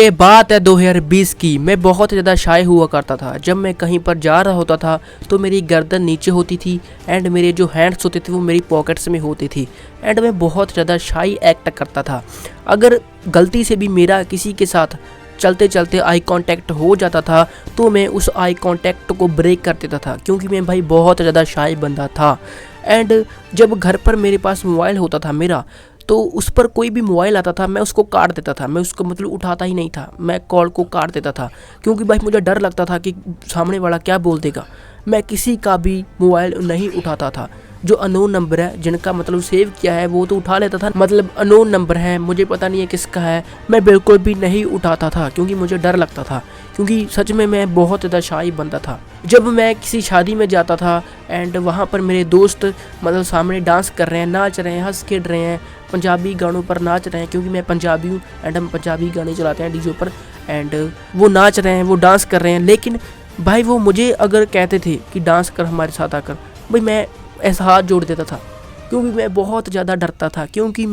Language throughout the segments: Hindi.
ये बात है 2020 की। मैं बहुत ज़्यादा शाय हुआ करता था। जब मैं कहीं पर जा रहा होता था तो मेरी गर्दन नीचे होती थी एंड मेरे जो हैंड्स होते थे वो मेरी पॉकेट्स में होते थे एंड मैं बहुत ज़्यादा शाई एक्ट करता था। अगर गलती से भी मेरा किसी के साथ चलते चलते आई कांटेक्ट हो जाता था तो मैं उस आई कांटेक्ट को ब्रेक कर देता था, क्योंकि मैं भाई बहुत ज़्यादा शाय बंदा था। एंड जब घर पर मेरे पास मोबाइल होता था मेरा, तो उस पर कोई भी मोबाइल आता था मैं उसको काट देता था। मैं उसको मतलब उठाता ही नहीं था, मैं कॉल को काट देता था, क्योंकि भाई मुझे डर लगता था कि सामने वाला क्या बोल देगा। मैं किसी का भी मोबाइल नहीं उठाता था। जो अननोन नंबर है, जिनका मतलब सेव किया है, वो तो उठा लेता था, मतलब अननोन नंबर है, मुझे पता नहीं है किसका है, मैं बिल्कुल भी नहीं उठाता था, क्योंकि मुझे डर लगता था, क्योंकि सच में मैं बहुत ज़्यादा शाई बंदा था। जब मैं किसी शादी में जाता था एंड वहाँ पर मेरे दोस्त मतलब सामने डांस कर रहे हैं, नाच रहे हैं, हंस खेल रहे हैं, पंजाबी गानों पर नाच रहे हैं, क्योंकि मैं पंजाबी हूँ एंड हम पंजाबी गाने चलाते हैं डीजे पर, एंड वो नाच रहे हैं, वो डांस कर रहे हैं। लेकिन भाई वो मुझे अगर कहते थे कि डांस कर हमारे साथ आकर, भाई मैं ऐसा हाथ जोड़ देता था, क्योंकि मैं बहुत ज़्यादा डरता था। क्योंकि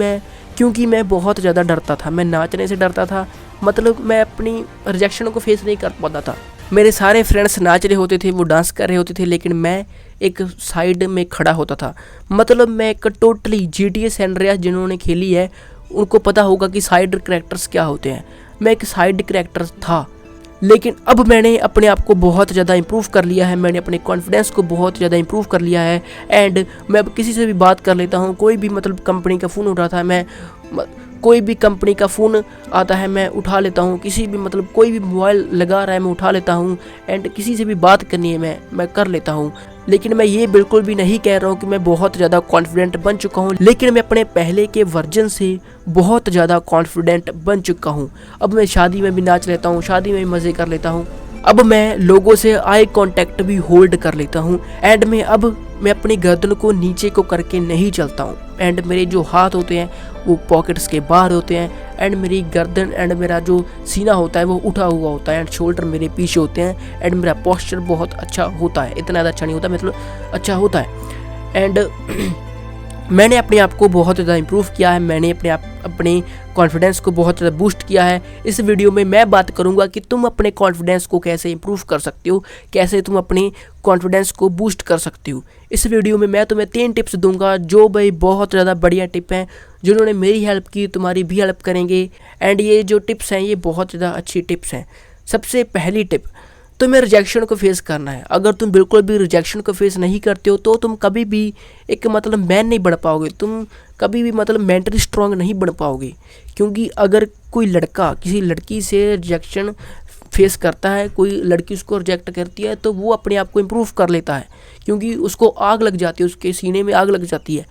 मैं बहुत ज़्यादा डरता था, मैं नाचने से डरता था, मतलब मैं अपनी रिजेक्शन को फेस नहीं कर पाता था। मेरे सारे फ्रेंड्स नाच रहे होते थे, वो डांस कर रहे होते थे, लेकिन मैं एक साइड में खड़ा होता था। मतलब मैं एक टोटली GTA सैन अंड्रेआस जिन्होंने खेली है उनको पता होगा कि साइड कैरेक्टर्स क्या होते हैं। मैं एक साइड कैरेक्टर था, लेकिन अब मैंने अपने आप को बहुत ज़्यादा इंप्रूव कर लिया है। मैंने अपने कॉन्फिडेंस को बहुत ज़्यादा इंप्रूव कर लिया है एंड मैं अब किसी से भी बात कर लेता हूँ। कोई भी मतलब कंपनी का फ़ोन उठाता है, मैं कोई भी कंपनी का फ़ोन आता है मैं उठा लेता हूँ। किसी भी मतलब कोई भी मोबाइल लगा रहा है मैं उठा लेता हूँ एंड किसी से भी बात करनी है मैं कर लेता हूँ। लेकिन मैं ये बिल्कुल भी नहीं कह रहा हूँ कि मैं बहुत ज़्यादा कॉन्फिडेंट बन चुका हूँ, लेकिन मैं अपने पहले के वर्जन से बहुत ज़्यादा कॉन्फिडेंट बन चुका हूँ। अब मैं शादी में भी नाच लेता हूँ, शादी में भी मज़े कर लेता हूँ। अब मैं लोगों से आई कांटेक्ट भी होल्ड कर लेता हूँ एंड मैं अपनी गर्दन को नीचे को करके नहीं चलता हूँ एंड मेरे जो हाथ होते हैं वो पॉकेट्स के बाहर होते हैं एंड मेरी गर्दन एंड मेरा जो सीना होता है वो उठा हुआ होता है एंड शोल्डर मेरे पीछे होते हैं एंड मेरा पोस्चर बहुत अच्छा होता है। इतना ज़्यादा अच्छा नहीं होता, मतलब अच्छा होता है। एंड मैंने अपने आप को बहुत ज़्यादा इंप्रूव किया है। मैंने अपने कॉन्फिडेंस को बहुत ज़्यादा बूस्ट किया है। इस वीडियो में मैं बात करूंगा कि तुम अपने कॉन्फिडेंस को कैसे इंप्रूव कर सकते हो, कैसे तुम अपने कॉन्फिडेंस को बूस्ट कर सकते हो। इस वीडियो में मैं तुम्हें 3 टिप्स दूंगा जो भाई बहुत ज़्यादा बढ़िया टिप हैं, जिन्होंने मेरी हेल्प की तुम्हारी भी हेल्प करेंगे एंड ये जो टिप्स हैं ये बहुत ज़्यादा अच्छी टिप्स हैं। सबसे पहली टिप, तुम्हें रिजेक्शन को फेस करना है। अगर तुम बिल्कुल भी रिजेक्शन को फेस नहीं करते हो तो तुम कभी भी एक मतलब मैन नहीं बन पाओगे, तुम कभी भी मतलब मेंटली स्ट्रांग नहीं बन पाओगे। क्योंकि अगर कोई लड़का किसी लड़की से रिजेक्शन फेस करता है, कोई लड़की उसको रिजेक्ट करती है, तो वो अपने आप को इम्प्रूव कर लेता है, क्योंकि उसको आग लग जाती है, उसके सीने में आग लग जाती है।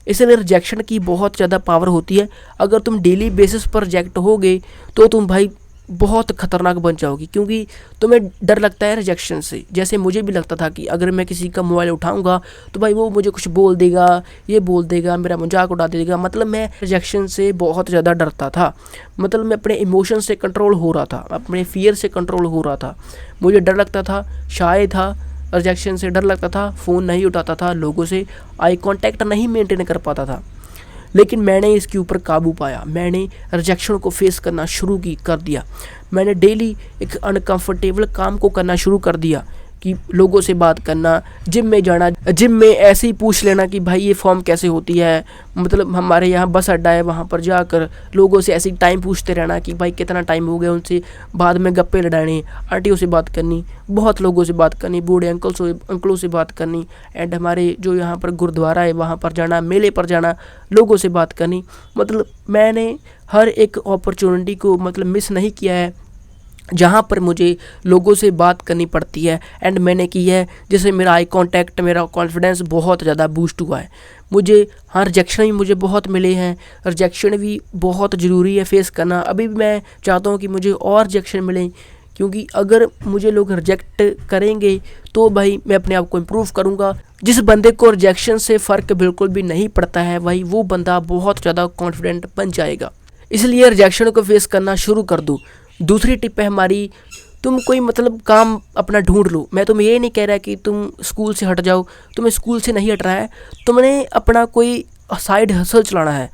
इसलिए रिजेक्शन की बहुत ज़्यादा पावर होती है। अगर तुम डेली बेसिस पर रिजेक्ट होगे तो तुम भाई बहुत ख़तरनाक बन जाओगी, क्योंकि तुम्हें डर लगता है रिजेक्शन से। जैसे मुझे भी लगता था कि अगर मैं किसी का मोबाइल उठाऊंगा तो भाई वो मुझे कुछ बोल देगा, ये बोल देगा, मेरा मजाक उड़ा देगा। मतलब मैं रिजेक्शन से बहुत ज़्यादा डरता था। मतलब मैं अपने इमोशन से कंट्रोल हो रहा था, अपने फियर से कंट्रोल हो रहा था। मुझे डर लगता था, शाय था, रिजेक्शन से डर लगता था, फ़ोन नहीं उठाता था, लोगों से आई कॉन्टैक्ट नहीं मेंटेन कर पाता था। लेकिन मैंने इसके ऊपर काबू पाया। मैंने रिजेक्शन को फेस करना शुरू कर दिया। मैंने डेली एक अनकंफर्टेबल काम को करना शुरू कर दिया कि लोगों से बात करना, जिम में जाना, जिम में ऐसे ही पूछ लेना कि भाई ये फॉर्म कैसे होती है, मतलब हमारे यहाँ बस अड्डा है, वहाँ पर जाकर लोगों से ऐसे ही टाइम पूछते रहना कि भाई कितना टाइम हो गया, उनसे बाद में गप्पे लड़ाने, आंटियों से बात करनी, बहुत लोगों से बात करनी, बूढ़े अंकलों से बात करनी एंड हमारे जो यहाँ पर गुरुद्वारा है वहाँ पर जाना, मेले पर जाना, लोगों से बात करनी। मतलब मैंने हर एक अपॉर्चुनिटी को मतलब मिस नहीं किया है जहाँ पर मुझे लोगों से बात करनी पड़ती है एंड मैंने की है, जिससे मेरा आई कांटेक्ट, मेरा कॉन्फिडेंस बहुत ज़्यादा बूस्ट हुआ है। मुझे रिजेक्शन भी मुझे बहुत मिले हैं, रिजेक्शन भी बहुत ज़रूरी है फेस करना। अभी भी मैं चाहता हूँ कि मुझे और रिजेक्शन मिलें, क्योंकि अगर मुझे लोग रिजेक्ट करेंगे तो भाई मैं अपने आप को इम्प्रूव करूँगा। जिस बंदे को रिजेक्शन से फ़र्क बिल्कुल भी नहीं पड़ता है भाई वो बंदा बहुत ज़्यादा कॉन्फिडेंट बन जाएगा। इसलिए रिजेक्शन को फेस करना शुरू कर दो। दूसरी टिप है हमारी, तुम कोई मतलब काम अपना ढूंढ लो। मैं तुम्हें ये नहीं कह रहा कि तुम स्कूल से हट जाओ, तुम्हें स्कूल से नहीं हट रहा है, तुमने अपना कोई साइड हसल चलाना है।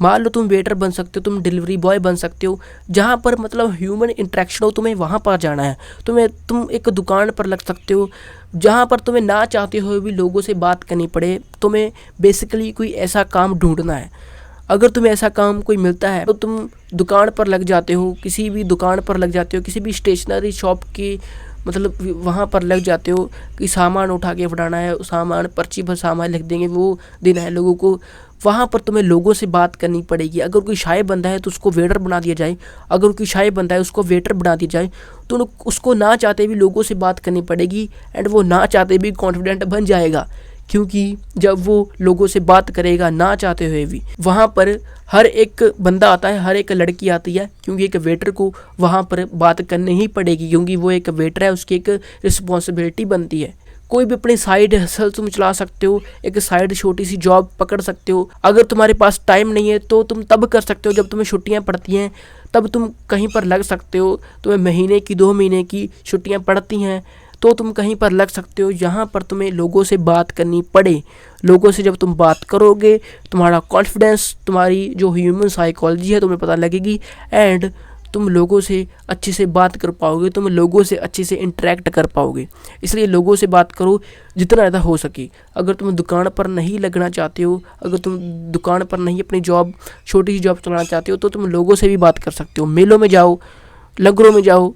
मान लो तुम वेटर बन सकते हो, तुम डिलीवरी बॉय बन सकते हो, जहाँ पर मतलब ह्यूमन इंटरेक्शन हो, तुम्हें वहाँ पर जाना है। तुम एक दुकान पर लग सकते हो जहाँ पर तुम्हें ना चाहते हुए भी लोगों से बात करनी पड़े। तुम्हें बेसिकली कोई ऐसा काम ढूंढना है। अगर तुम्हें ऐसा काम कोई मिलता है तो तुम दुकान पर लग जाते हो, किसी भी दुकान पर लग जाते हो, किसी भी स्टेशनरी शॉप की मतलब वहाँ पर लग जाते हो कि सामान उठा के फटाना है, सामान पर्ची पर सामान लिख देंगे, वो देना है लोगों को। वहाँ पर तुम्हें लोगों से बात करनी पड़ेगी। अगर कोई शाय बंदा है तो उसको वेटर बना दिया जाए, अगर कोई शाय बंदा है उसको वेटर बना दिया जाए, तो उसको ना चाहते भी लोगों से बात करनी पड़ेगी एंड वो ना चाहते भी कॉन्फिडेंट बन जाएगा। क्योंकि जब वो लोगों से बात करेगा ना चाहते हुए भी, वहाँ पर हर एक बंदा आता है, हर एक लड़की आती है, क्योंकि एक वेटर को वहाँ पर बात करनी ही पड़ेगी, क्योंकि वो एक वेटर है, उसकी एक रिस्पॉन्सिबिलिटी बनती है। कोई भी अपनी साइड हसल तुम चला सकते हो, एक साइड छोटी सी जॉब पकड़ सकते हो। अगर तुम्हारे पास टाइम नहीं है तो तुम तब कर सकते हो जब तुम्हें छुट्टियां पड़ती हैं, तब तुम कहीं पर लग सकते हो। तुम्हें महीने की 2 महीने की छुट्टियां पड़ती हैं तो तुम कहीं पर लग सकते हो जहाँ पर तुम्हें लोगों से बात करनी पड़े। लोगों से जब तुम बात करोगे, तुम्हारा कॉन्फिडेंस, तुम्हारी जो ह्यूमन साइकोलॉजी है तुम्हें पता लगेगी एंड तुम लोगों से अच्छे से बात कर पाओगे, तुम लोगों से अच्छे से इंटरेक्ट कर पाओगे। इसलिए लोगों से बात करो जितना ज़्यादा हो सके। अगर तुम दुकान पर नहीं लगना चाहते हो, अगर तुम दुकान पर नहीं अपनी जॉब, छोटी सी जॉब चलाना चाहते हो, तो तुम लोगों से भी बात कर सकते हो। मेलों में जाओ, लंगरों में जाओ,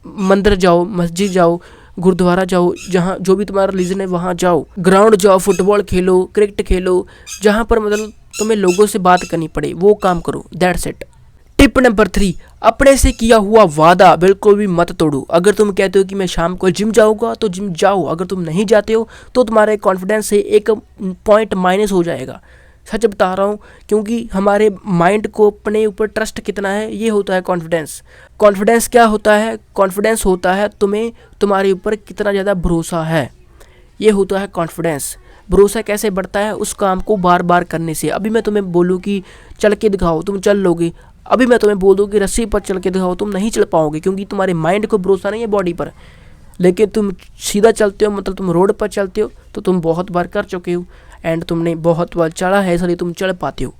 मंदिर जाओ, मस्जिद जाओ, गुरुद्वारा जाओ, जहाँ जो भी तुम्हारा रिलीजन है वहाँ जाओ, ग्राउंड जाओ, फुटबॉल खेलो, क्रिकेट खेलो, जहाँ पर मतलब तुम्हें लोगों से बात करनी पड़े वो काम करो। That's it. टिप नंबर 3, अपने से किया हुआ वादा बिल्कुल भी मत तोड़ो। अगर तुम कहते हो कि मैं शाम को जिम जाऊंगा तो जिम जाओ, अगर तुम नहीं जाते हो तो तुम्हारे कॉन्फिडेंस से 1 पॉइंट माइनस हो जाएगा। सच बता रहा हूँ, क्योंकि हमारे माइंड को अपने ऊपर ट्रस्ट कितना है ये होता है कॉन्फिडेंस। कॉन्फिडेंस क्या होता है? कॉन्फिडेंस होता है तुम्हें तुम्हारे ऊपर कितना ज़्यादा भरोसा है, ये होता है कॉन्फिडेंस। भरोसा कैसे बढ़ता है? उस काम को बार बार करने से। अभी मैं तुम्हें बोलूँ कि चल के दिखाओ, तुम चल लोगे। अभी मैं तुम्हें बोल दूँ कि रस्सी पर चल के दिखाओ, तुम नहीं चल पाओगे, क्योंकि तुम्हारे माइंड को भरोसा नहीं है बॉडी पर। लेकिन तुम सीधा चलते हो, मतलब तुम रोड पर चलते हो, तो तुम बहुत बार कर चुके हो एंड तुमने बहुत बार चढ़ा है, इसलिए तुम चढ़ पाते हो।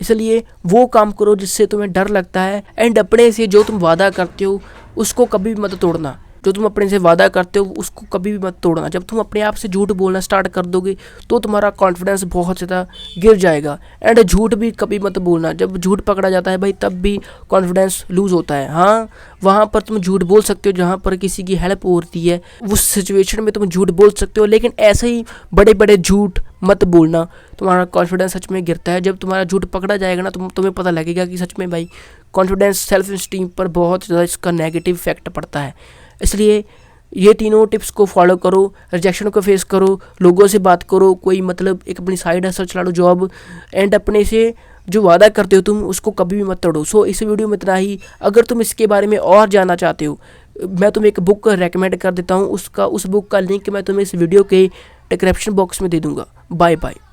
इसलिए वो काम करो जिससे तुम्हें डर लगता है एंड अपने से जो तुम वादा करते हो उसको कभी भी मत तोड़ना। जो तुम अपने से वादा करते हो उसको कभी भी मत तोड़ना। जब तुम अपने आप से झूठ बोलना स्टार्ट कर दोगे तो तुम्हारा कॉन्फिडेंस बहुत ज़्यादा गिर जाएगा। एंड झूठ भी कभी मत बोलना। जब झूठ पकड़ा जाता है भाई तब भी कॉन्फिडेंस लूज़ होता है। हाँ, वहाँ पर तुम झूठ बोल सकते हो जहाँ पर किसी की हेल्प होती है, उस सिचुएशन में तुम झूठ बोल सकते हो, लेकिन ऐसे ही बड़े बड़े झूठ मत बोलना। तुम्हारा कॉन्फिडेंस सच में गिरता है। जब तुम्हारा झूठ पकड़ा जाएगा ना, तुम्हें पता लगेगा कि सच में भाई कॉन्फिडेंस, सेल्फ स्टीम पर बहुत ज़्यादा इसका नेगेटिव इफेक्ट पड़ता है। इसलिए ये तीनों टिप्स को फॉलो करो, रिजेक्शन को फेस करो, लोगों से बात करो, कोई मतलब एक अपनी साइड हसल चला लो, जॉब, एंड अपने से जो वादा करते हो तुम उसको कभी भी मत तोड़ो। सो इस वीडियो में इतना ही। अगर तुम इसके बारे में और जानना चाहते हो, मैं तुम्हें एक बुक रेकमेंड कर देता हूँ, उस बुक का लिंक मैं तुम्हें इस वीडियो के डिस्क्रिप्शन बॉक्स में दे दूँगा। Bye bye.